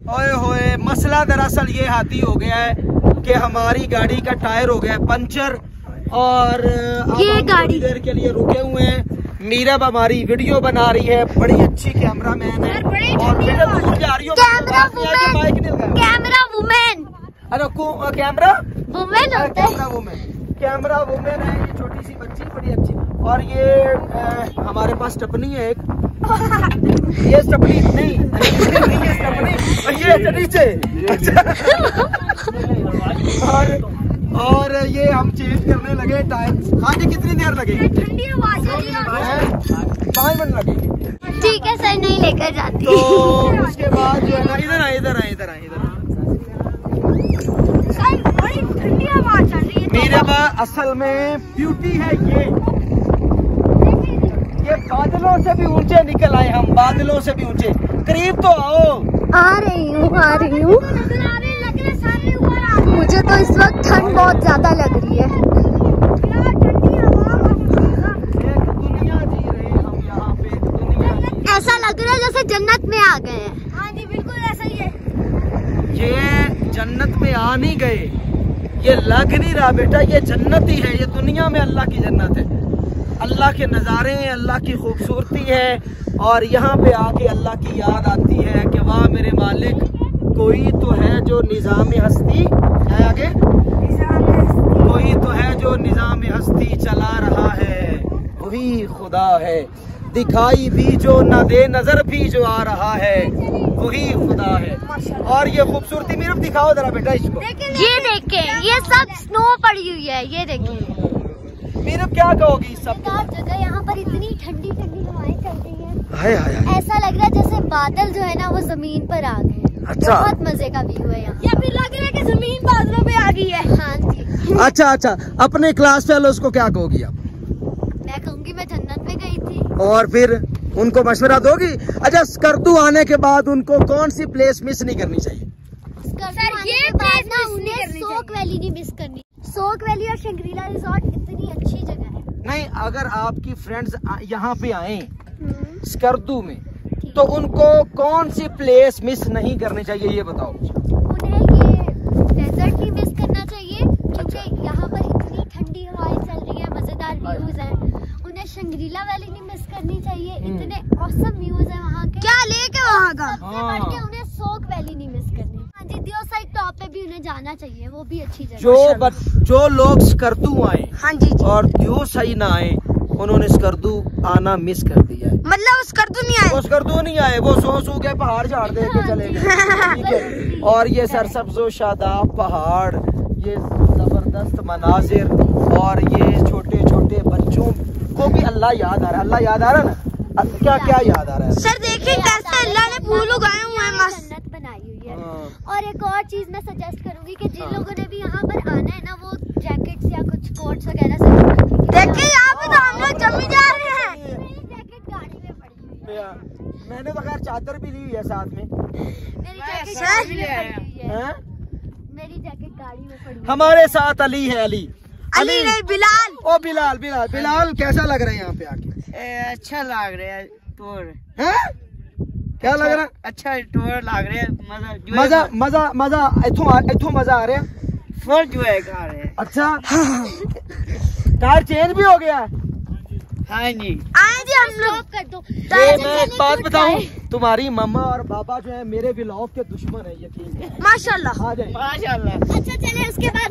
ओए होए, मसला दरअसल ये हाथी हो गया है कि हमारी गाड़ी का टायर हो गया है पंचर और ये गाड़ी देर के लिए रुके हुए हैं। मीरब हमारी वीडियो बना रही है, बड़ी अच्छी कैमरामैन है और बेटा दूर जा रही हो, कैमरा वुमेन। अरे कैमरा वुमेन है ये, छोटी सी बच्ची बड़ी अच्छी। और ये हमारे पास स्टपनी है एक, ये स्टपनी नहीं है स्टपनी, ये नीचे। और ये हम चेंज करने लगे टायर। हाँ जी, कितनी देर लगेगी? ठंडी हवा चल रही है, 5 मिनट लगेगी। ठीक है सर, नहीं लेकर जाती। तो उसके बाद जो है ना, इधर आए सर, बड़ी ठंडी हवा चल रही है। मेरे पास असल में ब्यूटी है ये बादलों से भी ऊंचे निकल आए हम, बादलों से भी ऊंचे। करीब तो आओ। आ रही हूँ। मुझे तो इस वक्त ठंड बहुत ज्यादा लग रही है। दुनिया जी रहे हम यहाँ पे, ऐसा लग रहा है जैसे जन्नत में आ गए हैं। हाँ जी, बिल्कुल ऐसा ही है। ये जन्नत में आ नहीं गए, ये लग नहीं रहा बेटा, ये जन्नत ही है। ये दुनिया में अल्लाह की जन्नत है, अल्लाह के नज़ारे हैं, अल्लाह की खूबसूरती है। और यहाँ पे आके अल्लाह की याद आती है कि वाह मेरे मालिक, कोई तो है जो निज़ाम हस्ती है, आगे कोई तो है जो निज़ाम हस्ती चला रहा है, वही खुदा है। दिखाई भी जो न दे, नजर भी जो आ रहा है, वही खुदा है। और ये खूबसूरती मेरे दिखाओ जरा बेटा इसको। ये देखें, ये सब स्नो पड़ी हुई है, ये देखें। मेरे क्या कहोगी सब जगह यहाँ पर इतनी ठंडी हवाएं चल रही है। हाय ऐसा लग रहा है जैसे बादल जो है ना वो जमीन पर आ गए। अच्छा, बहुत मजे का व्यू है यहाँ। या फिर लग रहा है कि जमीन बादलों पे आ गई है। हाँ जी। अच्छा, अपने क्लास फेलोज को क्या कहोगी आप? मैं कहूँगी मैं जन्नत में गई थी। और फिर उनको मशवरा दोगी? अच्छा, स्कर्दू आने के बाद उनको कौन सी प्लेस मिस नहीं करनी चाहिए? सोक वैली नहीं मिस करनी। सोक वैली और शंग्रीला रिजॉर्ट इतनी अच्छी जगह है। नहीं, अगर आपकी फ्रेंड्स यहाँ पे आए स्कर्दू में, तो उनको कौन सी प्लेस मिस नहीं करनी चाहिए, ये बताओ। उन्हें ये डेजर्ट नहीं मिस करना चाहिए, क्योंकि यहाँ पर इतनी ठंडी हवाएं चल रही है, मजेदार व्यूज हैं। उन्हें शंग्रीला वैली नहीं मिस करनी चाहिए, इतने ऑसम व्यूज हैं वहाँ के। क्या लेके वहाँ का? सबसे बढ़ के उन्हें सोक वैली नहीं मिस करनी। हाँ जी, दियो साइड टॉप पे भी उन्हें जाना चाहिए, वो भी अच्छी जगह। जो लोग स्कर्दू आए, हाँ जी, और दियो सही ना आए, उन्होंने स्कर्दू आना मिस कर दिया है। मतलब स्कर्दू नहीं आए, वो सो के पहाड़ झाड़ दे के चले गए। ठीक है। और ये सरसब्ज़ो शादाब पहाड़, ये जबरदस्त मनाजिर, और ये छोटे छोटे बच्चों को भी अल्लाह याद आ रहा है। अल्लाह याद आ रहा है ना? क्या याद आ रहा है? सर देखिए कैसे अल्लाह ने फूल उगाए हुए हैं, जन्नत बनाई हुई है। और एक और चीज मैं सजेस्ट करूंगी कि जिन लोगों ने भी यहाँ पर आना है ना, वो जैकेट्स या कुछ कोट्स वगैरह से देखिए। यहाँ पे तो हम लोग जम्मी जा रहे हैं। मेरी जैकेट गाड़ी में पड़ी हुई है। मैंने तो खैर चादर भी ली हुई है साथ में। मेरी जैकेट गाड़ी में पड़ी हुई है। मेरी जैकेट गाड़ी में पड़ी है। हमारे साथ अली है। अली नहीं, बिलाल। ओ बिलाल कैसा लग रहा है यहाँ पे आके? अच्छा लग रहा है टूर। क्या लग रहा है? अच्छा टूर लग रहा है। मजा इथों मजा आ रहा है, फुल जो है आ रहे हैं। अच्छा, टायर चेंज भी हो गया? हाँ जी। हम लोग कर दो। मैं एक बात बताऊं, तुम्हारी मम्मा और पापा जो है मेरे व्लॉग के दुश्मन है, यकीन है। माशाल्लाह। आ जाए। माशाल्लाह। अच्छा चले, उसके बाद